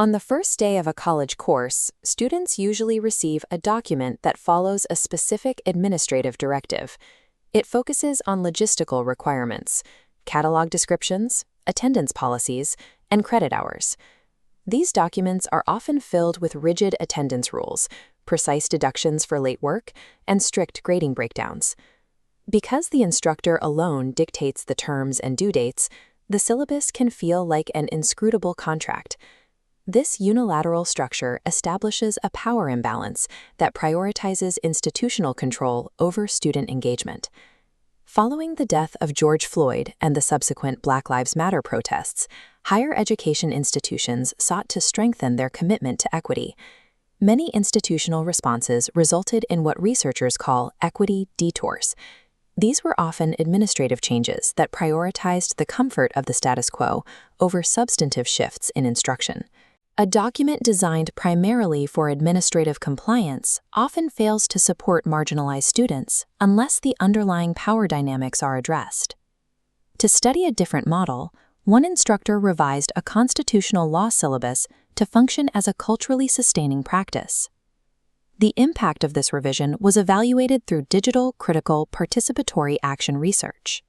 On the first day of a college course, students usually receive a document that follows a specific administrative directive. It focuses on logistical requirements, catalog descriptions, attendance policies, and credit hours. These documents are often filled with rigid attendance rules, precise deductions for late work, and strict grading breakdowns. Because the instructor alone dictates the terms and due dates, the syllabus can feel like an inscrutable contract. This unilateral structure establishes a power imbalance that prioritizes institutional control over student engagement. Following the death of George Floyd and the subsequent Black Lives Matter protests, higher education institutions sought to strengthen their commitment to equity. Many institutional responses resulted in what researchers call equity detours. These were often administrative changes that prioritized the comfort of the status quo over substantive shifts in instruction. A document designed primarily for administrative compliance often fails to support marginalized students unless the underlying power dynamics are addressed. To study a different model, one instructor revised a constitutional law syllabus to function as a culturally sustaining practice. The impact of this revision was evaluated through digital, critical, participatory action research.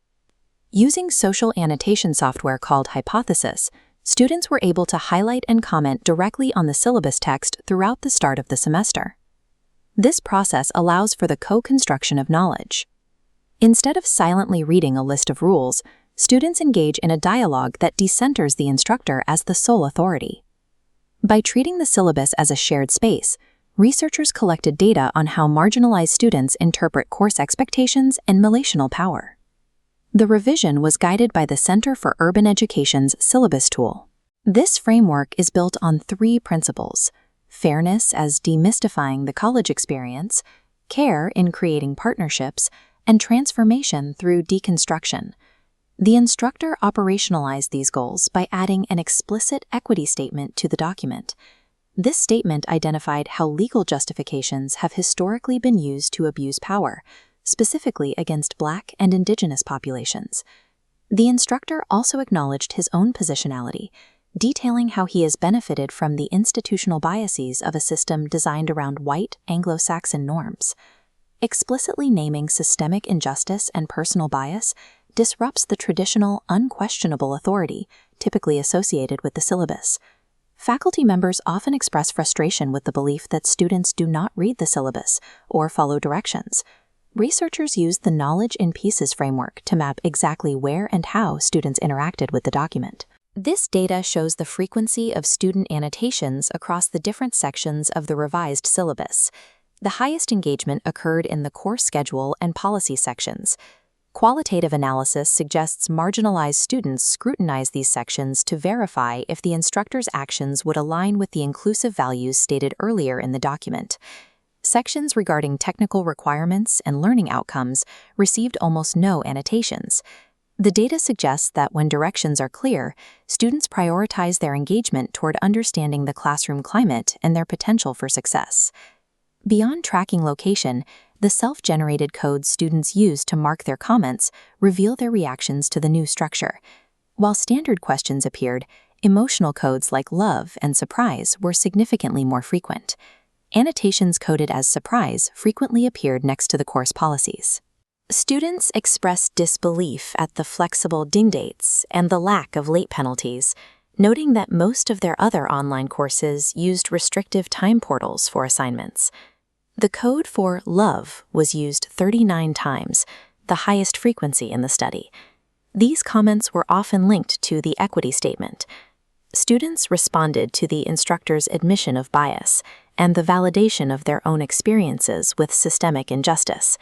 Using social annotation software called Hypothesis, students were able to highlight and comment directly on the syllabus text throughout the start of the semester. This process allows for the co-construction of knowledge. Instead of silently reading a list of rules, students engage in a dialogue that decenters the instructor as the sole authority. By treating the syllabus as a shared space, researchers collected data on how marginalized students interpret course expectations and relational power. The revision was guided by the Center for Urban Education's syllabus tool. This framework is built on 3 principles: fairness as demystifying the college experience, care in creating partnerships, and transformation through deconstruction. The instructor operationalized these goals by adding an explicit equity statement to the document. This statement identified how legal justifications have historically been used to abuse power, specifically against Black and Indigenous populations. The instructor also acknowledged his own positionality, detailing how he has benefited from the institutional biases of a system designed around white Anglo-Saxon norms. Explicitly naming systemic injustice and personal bias disrupts the traditional, unquestionable authority typically associated with the syllabus. Faculty members often express frustration with the belief that students do not read the syllabus or follow directions. Researchers used the Knowledge in Pieces framework to map exactly where and how students interacted with the document. This data shows the frequency of student annotations across the different sections of the revised syllabus. The highest engagement occurred in the course schedule and policy sections. Qualitative analysis suggests marginalized students scrutinize these sections to verify if the instructor's actions would align with the inclusive values stated earlier in the document. Sections regarding technical requirements and learning outcomes received almost no annotations. The data suggests that when directions are clear, students prioritize their engagement toward understanding the classroom climate and their potential for success. Beyond tracking location, the self-generated codes students use to mark their comments reveal their reactions to the new structure. While standard questions appeared, emotional codes like love and surprise were significantly more frequent. Annotations coded as surprise frequently appeared next to the course policies. Students expressed disbelief at the flexible ding dates and the lack of late penalties, noting that most of their other online courses used restrictive time portals for assignments. The code for love was used 39 times, the highest frequency in the study. These comments were often linked to the equity statement. Students responded to the instructor's admission of bias and the validation of their own experiences with systemic injustice.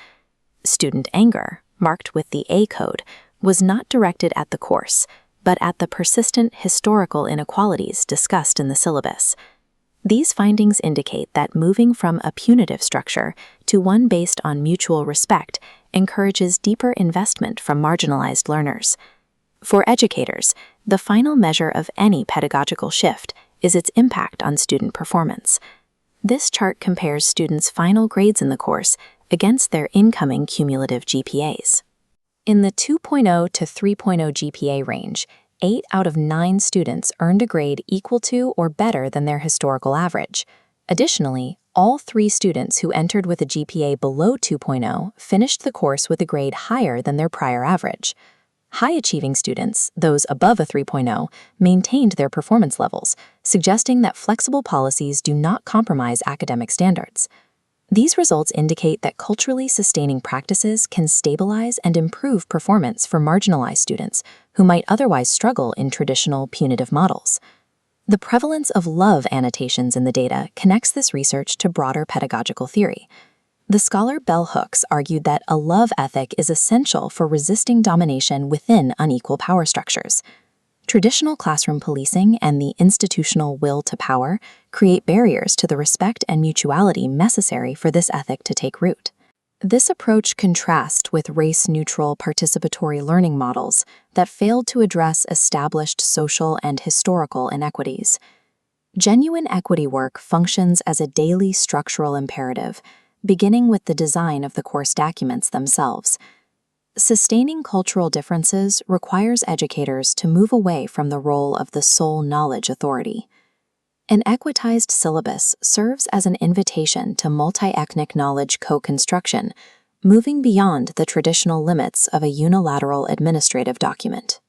Student anger, marked with the A code, was not directed at the course, but at the persistent historical inequalities discussed in the syllabus. These findings indicate that moving from a punitive structure to one based on mutual respect encourages deeper investment from marginalized learners. For educators, the final measure of any pedagogical shift is its impact on student performance. This chart compares students' final grades in the course against their incoming cumulative GPAs. In the 2.0 to 3.0 GPA range, 8 out of 9 students earned a grade equal to or better than their historical average. Additionally, all 3 students who entered with a GPA below 2.0 finished the course with a grade higher than their prior average. High-achieving students, those above a 3.0, maintained their performance levels, suggesting that flexible policies do not compromise academic standards. These results indicate that culturally sustaining practices can stabilize and improve performance for marginalized students who might otherwise struggle in traditional punitive models. The prevalence of love annotations in the data connects this research to broader pedagogical theory. The scholar Bell Hooks argued that a love ethic is essential for resisting domination within unequal power structures. Traditional classroom policing and the institutional will to power create barriers to the respect and mutuality necessary for this ethic to take root. This approach contrasts with race-neutral participatory learning models that failed to address established social and historical inequities. Genuine equity work functions as a daily structural imperative, beginning with the design of the course documents themselves. Sustaining cultural differences requires educators to move away from the role of the sole knowledge authority. An equitized syllabus serves as an invitation to multi-ethnic knowledge co-construction, moving beyond the traditional limits of a unilateral administrative document.